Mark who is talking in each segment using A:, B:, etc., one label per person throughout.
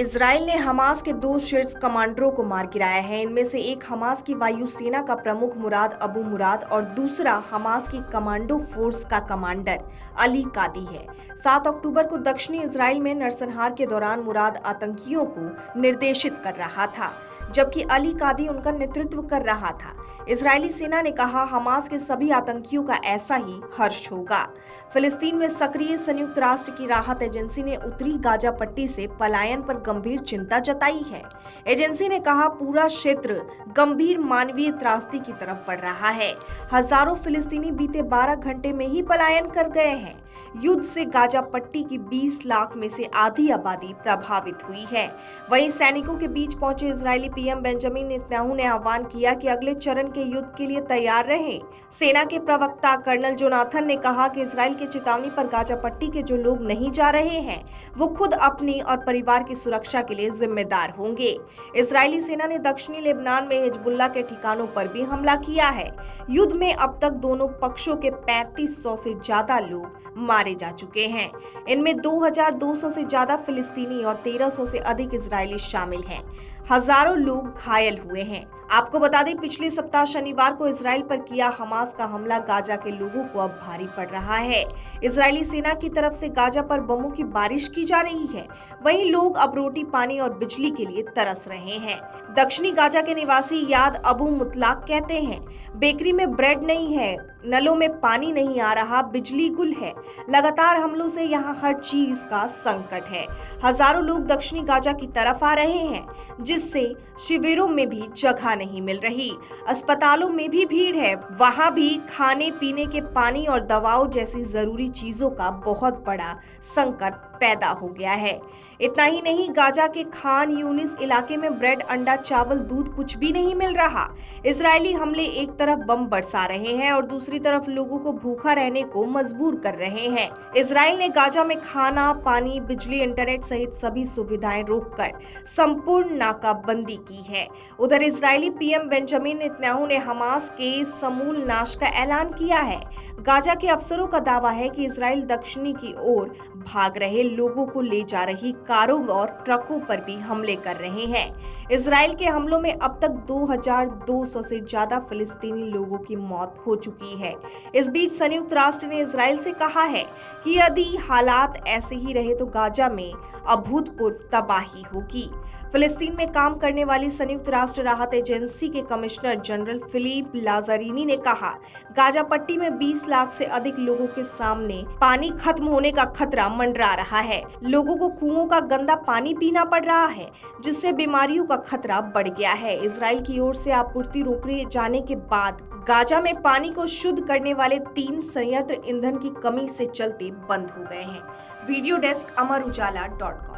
A: Israel ने Hamas के 2 शीर्ष कमांडरों को मार गिराया है। इनमें से एक हमास की वायुसेना का प्रमुख मुराद अबू मुराद और दूसरा हमास की कमांडो फोर्स का कमांडर अली कादी है। 7 अक्टूबर को दक्षिणी इजराइल में नरसंहार के दौरान मुराद आतंकियों को निर्देशित कर रहा था, जबकि अली कादी उनका नेतृत्व कर रहा था। इजरायली सेना ने कहा, हमास के सभी आतंकियों का ऐसा ही हर्ष होगा। फिलिस्तीन में सक्रिय संयुक्त राष्ट्र की राहत एजेंसी ने उत्तरी गाजा पट्टी से पलायन पर गंभीर चिंता जताई है। एजेंसी ने कहा, पूरा क्षेत्र गंभीर मानवीय त्रासदी की तरफ बढ़ रहा है। हजारों फिलिस्तीनी बीते 12 घंटे में ही पलायन कर गए हैं। युद्ध से गाजा पट्टी की 20 लाख में से आधी आबादी प्रभावित हुई है। वहीं सैनिकों के बीच पहुंचे इजरायली पीएम बेंजामिन नेतन्याहू ने आह्वान किया कि अगले चरण के युद्ध के लिए तैयार रहें। सेना के प्रवक्ता कर्नल जोनाथन ने कहा कि इजराइल की चेतावनी पर गाजा पट्टी के जो लोग नहीं जा रहे हैं, वो खुद अपनी और परिवार की सुरक्षा के लिए जिम्मेदार होंगे। इजरायली सेना ने दक्षिणी लेबनान में हिजबुल्लाह के ठिकानों पर भी हमला किया है। युद्ध में अब तक दोनों पक्षों के 3500 से ज्यादा लोग मारे जा चुके हैं। इनमें 2200 से ज्यादा फिलिस्तीनी और 1300 से अधिक इजरायली शामिल हैं। हजारों लोग घायल हुए हैं। आपको बता दें, पिछले सप्ताह शनिवार को इजराइल पर किया हमास का हमला गाजा के लोगों को अब भारी पड़ रहा है। इजरायली सेना की तरफ से गाजा पर बमों की बारिश की जा रही है। वहीं लोग अब रोटी, पानी और बिजली के लिए तरस रहे हैं। दक्षिणी गाजा के निवासी याद अबू मुतलाक कहते हैं, बेकरी में ब्रेड नहीं है, नलों में पानी नहीं आ रहा, बिजली गुल है। लगातार हमलों से यहाँ हर चीज का संकट है। हजारों लोग दक्षिणी गाजा की तरफ आ रहे हैं, जिससे शिविरों में भी जगह नहीं मिल रही। अस्पतालों में भी भीड़ है। वहां भी खाने पीने के पानी और दवाओं जैसी जरूरी चीजों का बहुत बड़ा संकट पैदा हो गया है। इतना ही नहीं, गाजा के खान यूनिस इलाके में ब्रेड, अंडा, चावल, दूध कुछ भी नहीं मिल रहा। इजरायली हमले एक तरफ बम बरसा रहे हैं और दूसरी तरफ लोगों को भूखा रहने को मजबूर कर रहे हैं। इजराइल ने गाजा में खाना, पानी, बिजली, इंटरनेट सहित सभी सुविधाएं रोककर संपूर्ण नाकाबंदी की है। उधर इजरायली पीएम बेंजामिन नेतन्याहू ने हमास के समूल नाश का ऐलान किया है। गाजा के अफसरों का दावा है कि इजराइल दक्षिणी की ओर भाग रहे लोगों को ले जा रही कारों और ट्रकों पर भी हमले कर रहे हैं। इजराइल के हमलों में अब तक 2200 से ज्यादा फिलिस्तीनी लोगों की मौत हो चुकी है। इस बीच संयुक्त राष्ट्र ने इजराइल से कहा है कि यदि हालात ऐसे ही रहे तो गाजा में अभूतपूर्व तबाही होगी। फिलिस्तीन में काम करने वाली संयुक्त राष्ट्र राहत एजेंसी के कमिश्नर जनरल फिलिप लाजारिनी ने कहा, गाजा पट्टी में 20 लाख से अधिक लोगों के सामने पानी खत्म होने का खतरा मंडरा रहा है। लोगों को कुओं का गंदा पानी पीना पड़ रहा है, जिससे बीमारियों का खतरा बढ़ गया है। इजराइल की ओर से आपूर्ति रोके जाने के बाद गाजा में पानी को शुद्ध करने वाले 3 संयंत्र ईंधन की कमी से चलते बंद हो गए हैं। Video desk अमरउजाला.com।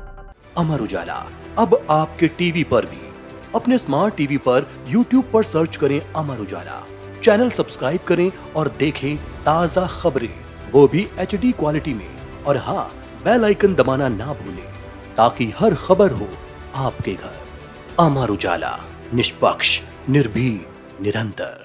B: अमर उजाला अब आपके टीवी पर भी। अपने स्मार्ट टीवी पर YouTube पर सर्च करें अमर उजाला, चैनल सब्सक्राइब करें और देखें ताज़ा खबरें, वो भी HD क्वालिटी में। और हाँ, बेल आइकन दबाना ना भूलें ताकि हर खबर हो आपके घर। अमर उजाला, निष्पक्ष, निर्भीक, निरंतर।